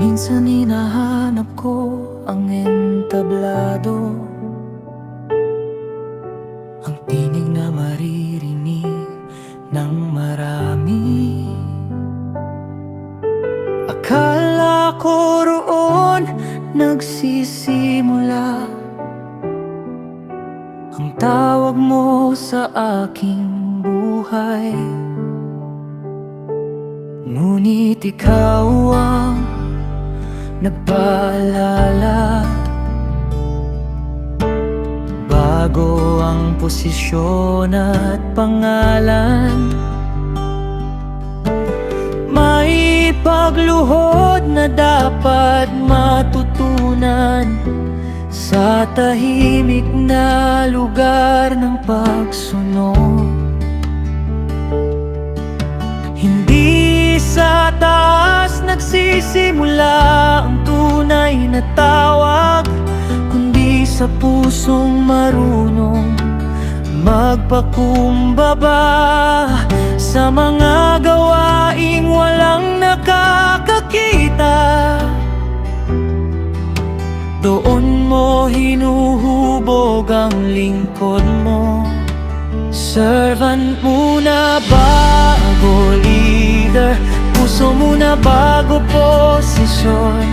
Minsan hinahanap ko ang entablado, ang tinig na maririnig ng marami. Akala ko roon nagsisimula ang tawag mo sa aking buhay. Ngunit ikaw ang nagpaalala, bago ang posisyon at pangalan. May pagluhod na dapat matutunan sa tahimik na lugar ng pagsunod. Hindi sa taas nagsisimula ang tunay na tawag, kundi sa pusong marunong magpakumbaba sa mga gawaing walang nakakakita. Doon mo hinuhubog ang lingkod mo. Servant muna bago leader, puso muna bago posisyon.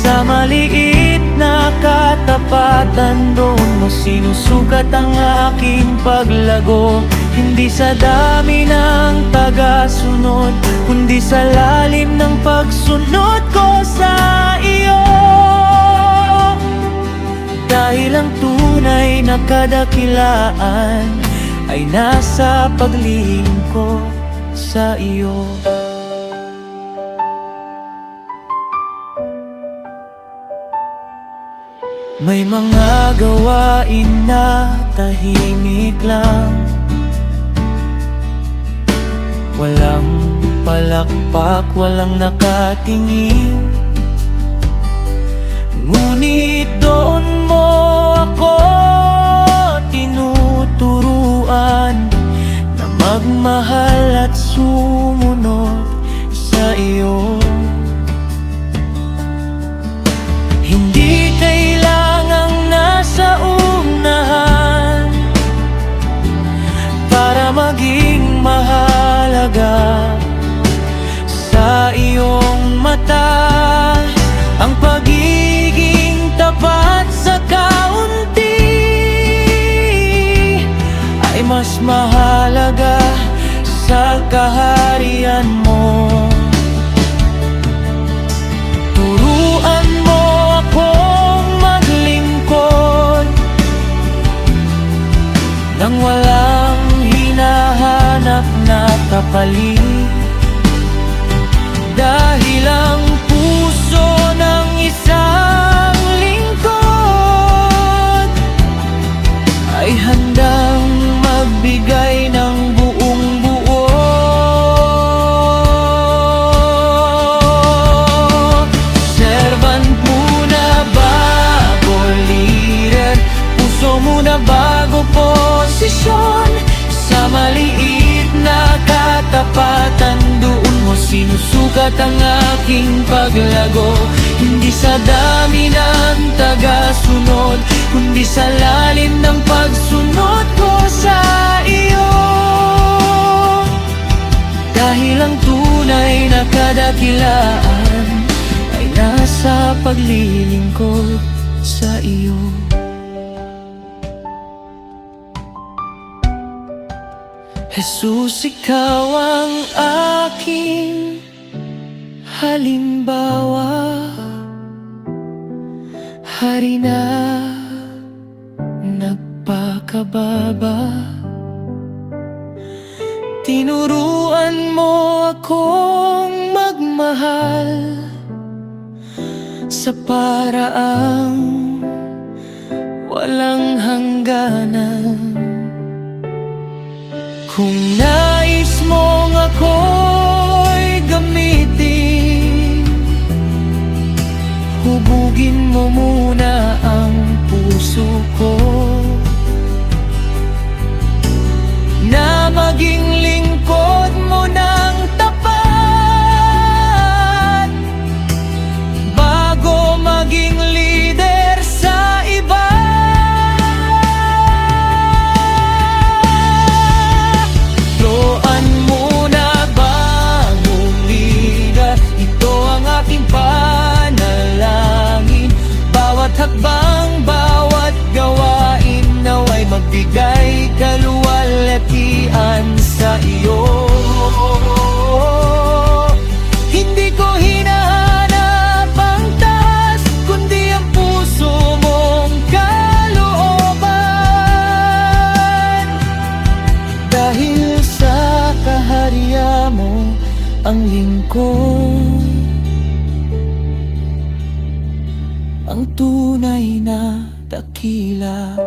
Sa maliit na katapatan, doon mo sinusukat ang aking paglago. Hindi sa dami ng tagasunod, kundi sa lalim ng pagsunod ko sa iyo. Dahil ang tunay na kadakilaan ay nasa paglilingkod sa iyo. May mga gawain na tahimik lang, walang palakpak, walang nakatingin. Ngunit doon mo ako tinuturuan na magmahal at sumunod sa iyo. Hindi kailangang nasa unahan para maging mahalaga sa iyong mata. Ang pagiging tapat sa kaunti ay mas mahalaga sa kaharian mo. Turuan mo akong maglingkod nang walang hinahanap na kapalit. Dahil ang puso ng isang lingkod ay handang magbigay ng buong buo. Servant muna bago leader, puso muna bago posisyon. Sa maliit na katapatan, doon mo sinusukat ang aking paglago. Hindi sa dami ng tagasunod, kundi sa lalim ng pagsunod ko sa iyo. Dahil ang tunay na kadakilaan ay nasa paglilingkod sa iyo. Jesus, ikaw ang aking halimbawa, hari na nagpakababa. Tinuruan mo akong magmahal sa paraang walang hangganan. Kung nais mong ako'y gamitin, hubugin mo muna ang puso ko na maging lingkod mo ng tapat. sa iyo. Hindi ko hinahanap ang taas, kundi ang puso mong kalooban. Dahil sa kaharian mo ang lingkod, ang tunay na dakila.